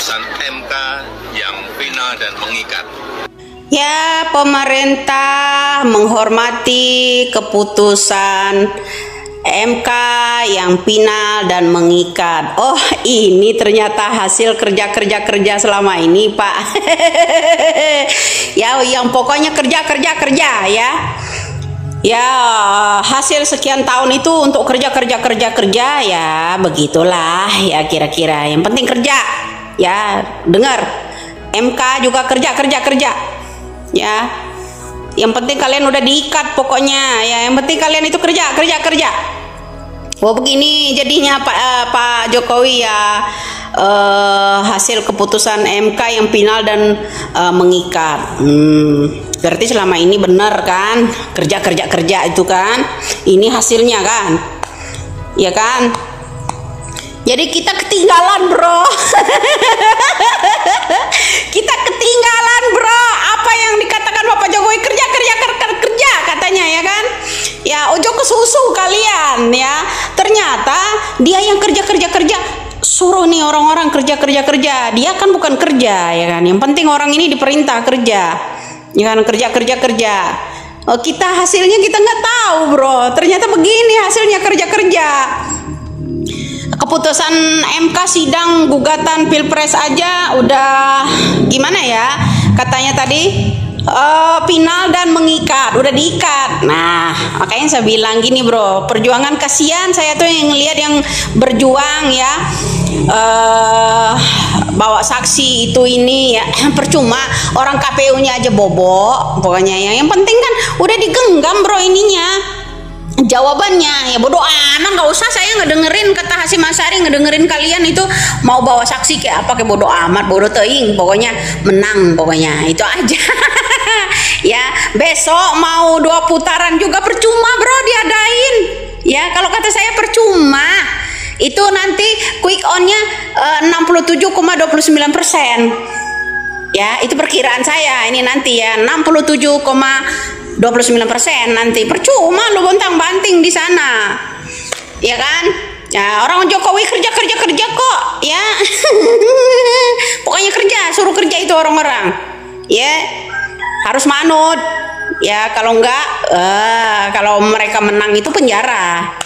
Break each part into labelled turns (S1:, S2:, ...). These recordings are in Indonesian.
S1: keputusan MK yang final dan mengikat.
S2: Ya, pemerintah menghormati keputusan MK yang final dan mengikat. Oh, ini ternyata hasil kerja selama ini, Pak. Ya, yang pokoknya kerja ya. Ya, hasil sekian tahun itu untuk kerja ya, begitulah ya kira-kira. Yang penting kerja. Ya, dengar. MK juga kerja. Ya, yang penting kalian udah diikat pokoknya ya, yang penting kalian itu kerja. Oh, begini jadinya Pak Jokowi ya, hasil keputusan MK yang final dan mengikat. Berarti selama ini benar kan, kerja itu kan, ini hasilnya kan, ya kan. Jadi kita ketinggalan, bro. Kita ketinggalan, bro. Apa yang dikatakan Bapak Jokowi, kerja katanya ya kan. Ya, ojo ke susu kalian ya. Ternyata dia yang kerja. Suruh nih orang-orang kerja. Dia kan bukan kerja ya kan. Yang penting orang ini diperintah kerja. Ya kan, kerja. Oh, kita hasilnya kita nggak tahu, bro. Ternyata begini hasilnya kerja. Keputusan MK sidang gugatan Pilpres aja udah gimana ya, katanya tadi final dan mengikat, udah diikat. Nah, makanya saya bilang gini, bro, perjuangan kasihan saya tuh yang ngelihat yang berjuang ya, bawa saksi itu ini ya, percuma orang KPU-nya aja bobo pokoknya ya. Yang penting kan udah digenggam, bro, ininya jawabannya. Ya bodoh amat, nggak usah saya ngedengerin kata Hasyim Asyari, ngedengerin kalian itu mau bawa saksi kayak apa, kayak bodoh amat, bodoh teing, pokoknya menang, pokoknya itu aja. Ya, besok mau 2 putaran juga percuma, bro, diadain ya. Kalau kata saya percuma. Itu nanti quick on-nya 67,29%. Ya, itu perkiraan saya ini nanti ya, 67,29% nanti. Percuma lu bontang-banting di sana, ya kan? Ya, orang Jokowi kerja kok, ya. Pokoknya kerja, suruh kerja itu orang-orang, ya. Harus manut, ya. Kalau enggak, kalau mereka menang itu penjara.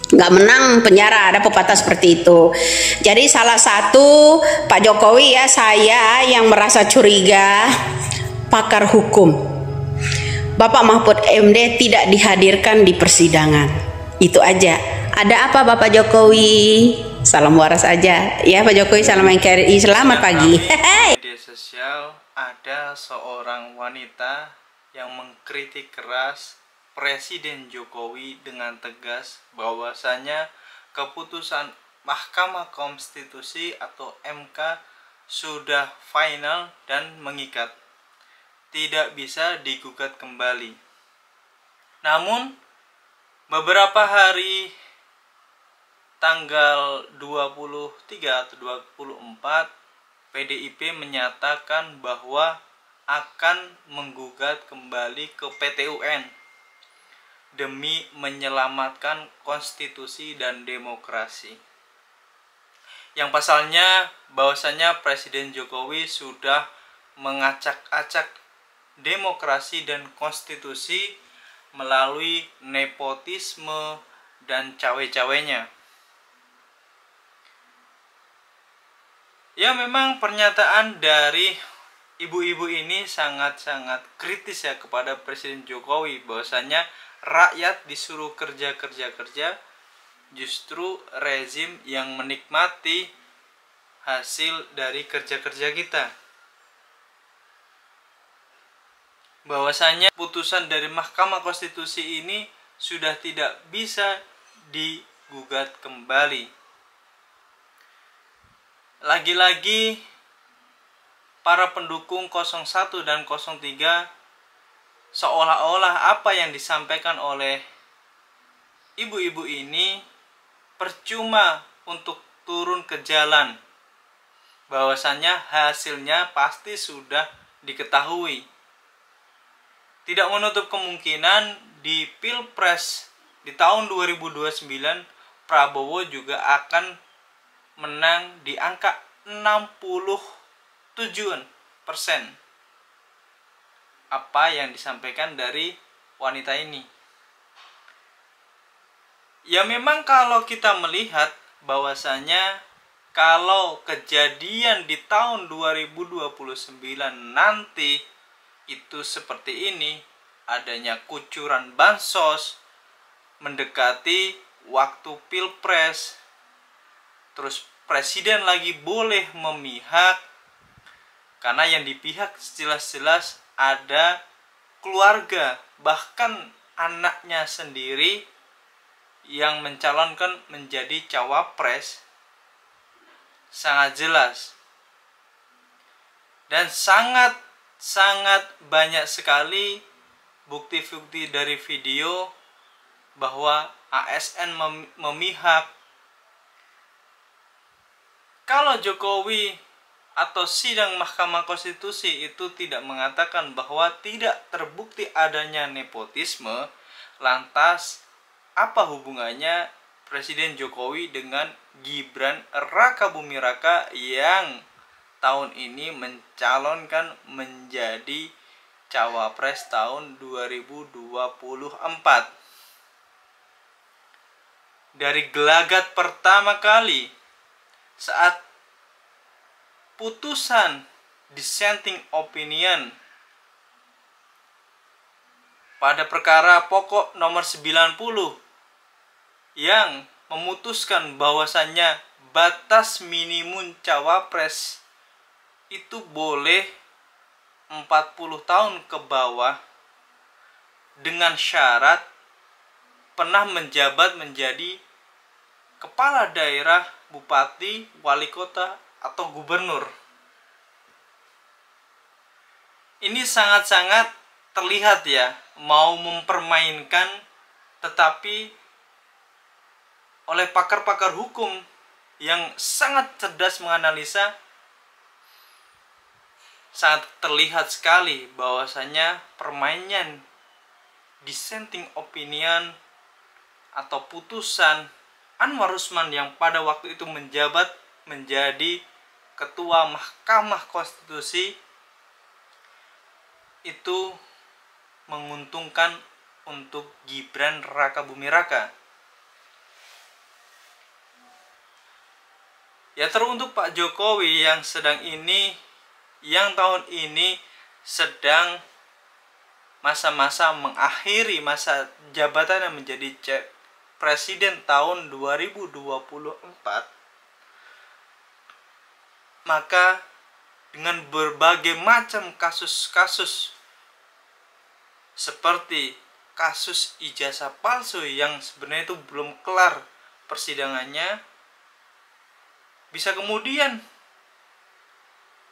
S2: Nggak menang penjara, ada pepatah seperti itu. Jadi salah satu Pak Jokowi ya, saya yang merasa curiga, pakar hukum Bapak Mahfud MD tidak dihadirkan di persidangan. Itu aja. Ada apa Bapak Jokowi? Salam waras aja ya Pak Jokowi, salam NKRI, selamat pagi.
S3: Di media sosial ada seorang wanita yang mengkritik keras Presiden Jokowi dengan tegas bahwasanya keputusan Mahkamah Konstitusi atau MK sudah final dan mengikat, tidak bisa digugat kembali. Namun beberapa hari tanggal 23 atau 24 PDIP menyatakan bahwa akan menggugat kembali ke PT UN demi menyelamatkan konstitusi dan demokrasi. Yang pasalnya bahwasanya Presiden Jokowi sudah mengacak-acak demokrasi dan konstitusi melalui nepotisme dan cawe-cawenya. Ya, memang pernyataan dari ibu-ibu ini sangat-sangat kritis ya kepada Presiden Jokowi, bahwasanya rakyat disuruh kerja, justru rezim yang menikmati hasil dari kerja-kerja kita. Bahwasanya putusan dari Mahkamah Konstitusi ini sudah tidak bisa digugat kembali. Lagi-lagi para pendukung 01 dan 03 seolah-olah apa yang disampaikan oleh ibu-ibu ini percuma untuk turun ke jalan, bahwasanya hasilnya pasti sudah diketahui. Tidak menutup kemungkinan di Pilpres di tahun 2029 Prabowo juga akan menang di angka 67% apa yang disampaikan dari wanita ini. Ya memang kalau kita melihat bahwasanya kalau kejadian di tahun 2029 nanti itu seperti ini, adanya kucuran bansos, mendekati waktu pilpres, terus presiden lagi boleh memihak, karena yang dipihak jelas-jelas ada keluarga, bahkan anaknya sendiri yang mencalonkan menjadi cawapres, sangat jelas. Dan sangat banyak sekali bukti-bukti dari video bahwa ASN memihak. Kalau Jokowi atau sidang Mahkamah Konstitusi itu tidak mengatakan bahwa tidak terbukti adanya nepotisme, lantas apa hubungannya Presiden Jokowi dengan Gibran Rakabuming Raka yang tahun ini mencalonkan menjadi cawapres tahun 2024? Dari gelagat pertama kali saat putusan dissenting opinion pada perkara pokok nomor 90 yang memutuskan bahwasannya batas minimum cawapres itu boleh 40 tahun ke bawah dengan syarat pernah menjabat menjadi kepala daerah, bupati, wali kota, atau gubernur. Ini sangat-sangat terlihat ya, mau mempermainkan, tetapi oleh pakar-pakar hukum yang sangat cerdas menganalisa, sangat terlihat sekali bahwasanya permainan dissenting opinion atau putusan Anwar Usman yang pada waktu itu menjabat menjadi Ketua Mahkamah Konstitusi itu menguntungkan untuk Gibran Rakabuming Raka. Ya teruntuk Pak Jokowi yang tahun ini sedang masa-masa mengakhiri masa jabatannya menjadi presiden tahun 2024, maka dengan berbagai macam kasus-kasus seperti kasus ijazah palsu yang sebenarnya itu belum kelar persidangannya, bisa kemudian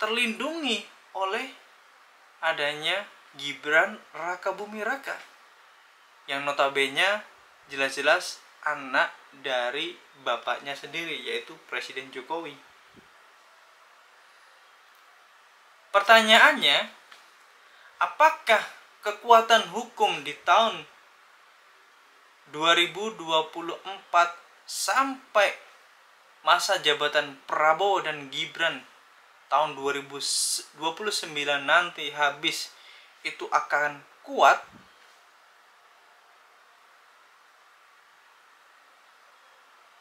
S3: terlindungi oleh adanya Gibran Rakabuming Raka yang notabene jelas-jelas anak dari bapaknya sendiri, yaitu Presiden Jokowi. Pertanyaannya, apakah kekuatan hukum di tahun 2024 sampai masa jabatan Prabowo dan Gibran tahun 2029 nanti habis itu akan kuat?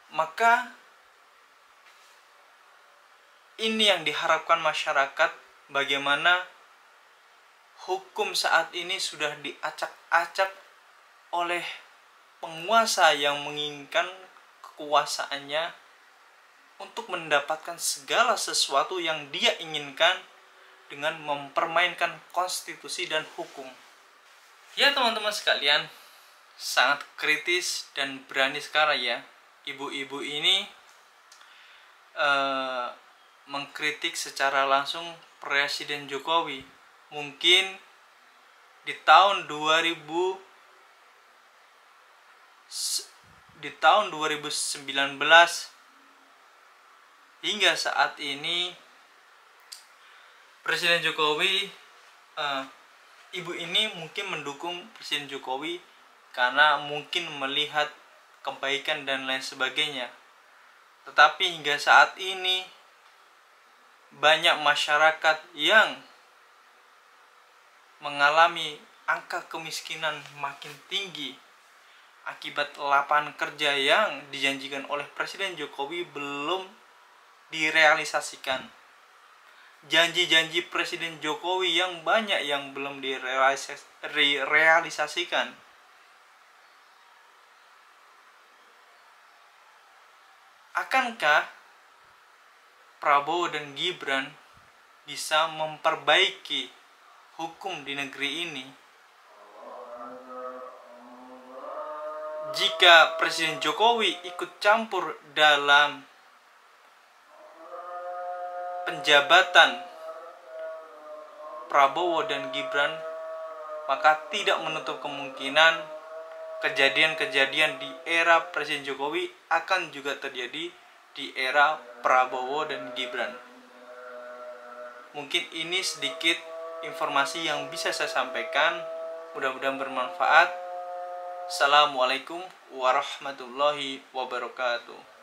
S3: Maka ini yang diharapkan masyarakat, bagaimana hukum saat ini sudah diacak-acak oleh penguasa yang menginginkan kekuasaannya untuk mendapatkan segala sesuatu yang dia inginkan dengan mempermainkan konstitusi dan hukum. Ya teman-teman sekalian, sangat kritis dan berani sekali ya ibu-ibu ini mengkritik secara langsung Presiden Jokowi. Mungkin di tahun 2019 hingga saat ini Presiden Jokowi, ibu ini mungkin mendukung Presiden Jokowi karena mungkin melihat kebaikan dan lain sebagainya. Tetapi hingga saat ini banyak masyarakat yang mengalami angka kemiskinan makin tinggi akibat lapangan kerja yang dijanjikan oleh Presiden Jokowi belum direalisasikan. Janji-janji Presiden Jokowi yang banyak yang belum direalisasikan. Akankah Prabowo dan Gibran bisa memperbaiki hukum di negeri ini jika Presiden Jokowi ikut campur dalam penjabatan Prabowo dan Gibran? Maka tidak menutup kemungkinan kejadian-kejadian di era Presiden Jokowi akan juga terjadi di era Prabowo dan Gibran. Mungkin ini sedikit informasi yang bisa saya sampaikan, mudah-mudahan bermanfaat. Assalamualaikum warahmatullahi wabarakatuh.